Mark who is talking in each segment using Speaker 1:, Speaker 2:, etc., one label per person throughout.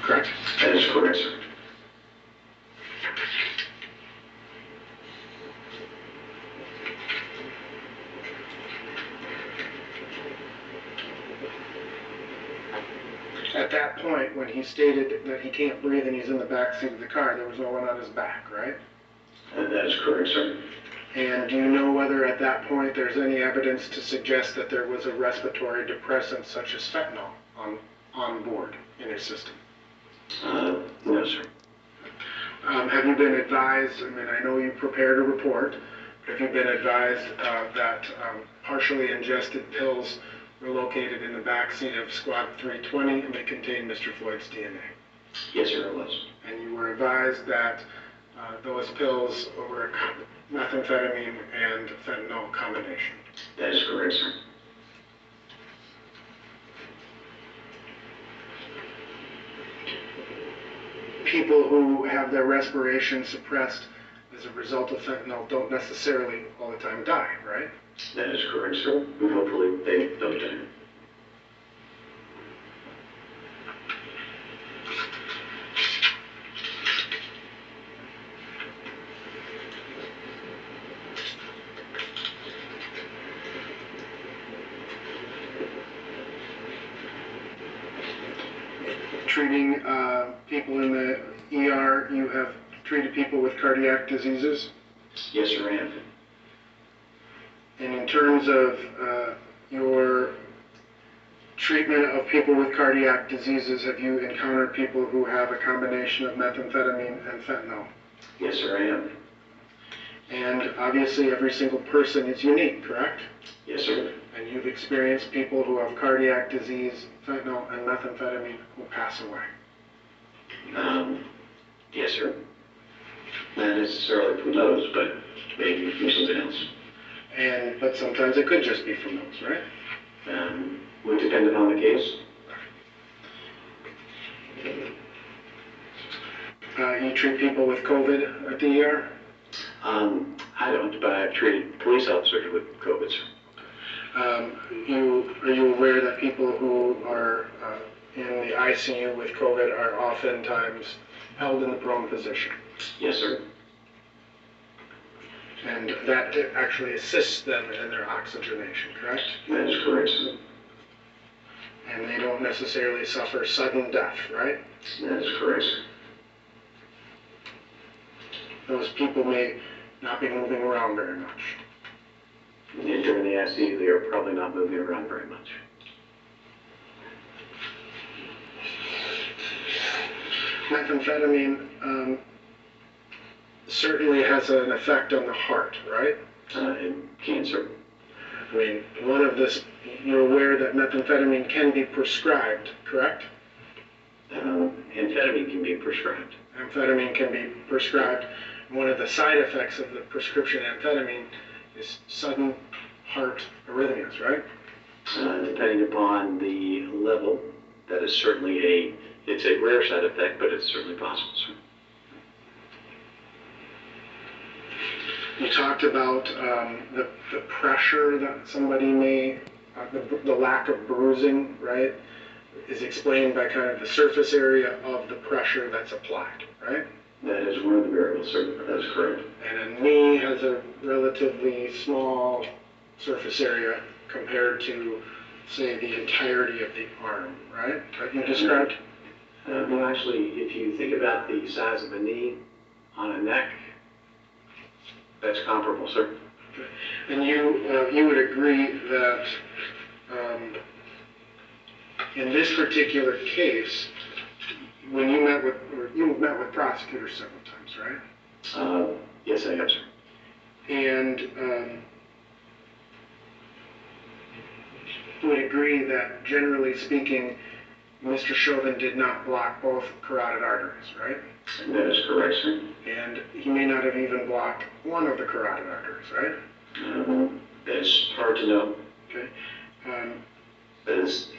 Speaker 1: correct?
Speaker 2: That is correct, sir.
Speaker 1: At that point, when he stated that he can't breathe and he's in the back seat of the car, there was no one on his back, right?
Speaker 2: That is correct, sir.
Speaker 1: And do you know whether at that point there's any evidence to suggest that there was a respiratory depressant such as fentanyl on board in his system?
Speaker 2: No, sir.
Speaker 1: Have you been advised, I mean, I know you prepared a report, but have you been advised that partially ingested pills were located in the back seat of Squad 320 and they contained Mr. Floyd's DNA?
Speaker 2: Yes, sir, it was.
Speaker 1: And you were advised that those pills were a methamphetamine and fentanyl combination?
Speaker 2: That is correct, sir.
Speaker 1: People who have their respiration suppressed as a result of fentanyl don't necessarily all the time die, right?
Speaker 2: That is correct, sir. And hopefully they don't die.
Speaker 1: Treating people in the ER, you have treated people with cardiac diseases?
Speaker 2: Yes, sir, I have.
Speaker 1: And in terms of your treatment of people with cardiac diseases, have you encountered people who have a combination of methamphetamine and fentanyl?
Speaker 2: Yes, sir, I have.
Speaker 1: And obviously every single person is unique, correct?
Speaker 2: Yes, sir.
Speaker 1: And you've experienced people who have cardiac disease, fentanyl, and methamphetamine who pass away.
Speaker 2: Yes, sir. Not necessarily from those, but maybe from something else.
Speaker 1: But sometimes it could just be from those, right?
Speaker 2: Would depend upon the case.
Speaker 1: You treat people with COVID at the ER?
Speaker 2: I don't, but I've treated police officers with COVID, sir.
Speaker 1: Are you aware that people who are in the ICU with COVID are oftentimes held in the prone position?
Speaker 2: Yes, sir.
Speaker 1: And that actually assists them in their oxygenation, correct?
Speaker 2: That is correct, sir.
Speaker 1: And they don't necessarily suffer sudden death, right?
Speaker 2: That is correct, sir.
Speaker 1: Those people may not be moving around very much.
Speaker 2: And during the ICU, they are probably not moving around very much.
Speaker 1: Methamphetamine certainly has an effect on the heart, right?
Speaker 2: And cancer.
Speaker 1: I mean, you're aware that methamphetamine can be prescribed, correct?
Speaker 2: Amphetamine can be prescribed.
Speaker 1: Amphetamine can be prescribed. One of the side effects of the prescription amphetamine is sudden heart arrhythmias, right?
Speaker 2: Depending upon the level, that is certainly it's a rare side effect, but it's certainly possible, sir.
Speaker 1: You talked about the pressure that somebody may, the lack of bruising, right, is explained by kind of the surface area of the pressure that's applied, right?
Speaker 2: That is one of the variables, sir. That is correct.
Speaker 1: And a knee has a relatively small surface area compared to, say, the entirety of the arm, right? That you described?
Speaker 2: No, actually, if you think about the size of a knee on a neck, that's comparable, sir.
Speaker 1: Okay. And you would agree that in this particular case, when you met with prosecutors several times, right?
Speaker 2: Yes, I have, sir.
Speaker 1: And you would agree that, generally speaking, Mr. Chauvin did not block both carotid arteries, right?
Speaker 2: That is correct, sir.
Speaker 1: And he may not have even blocked one of the carotid arteries, right?
Speaker 2: That's hard to know.
Speaker 1: Okay.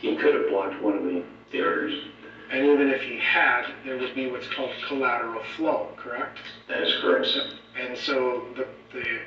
Speaker 2: He could have blocked one of the arteries.
Speaker 1: And even if he had, there would be what's called collateral flow, correct?
Speaker 2: That is correct, sir.
Speaker 1: And so the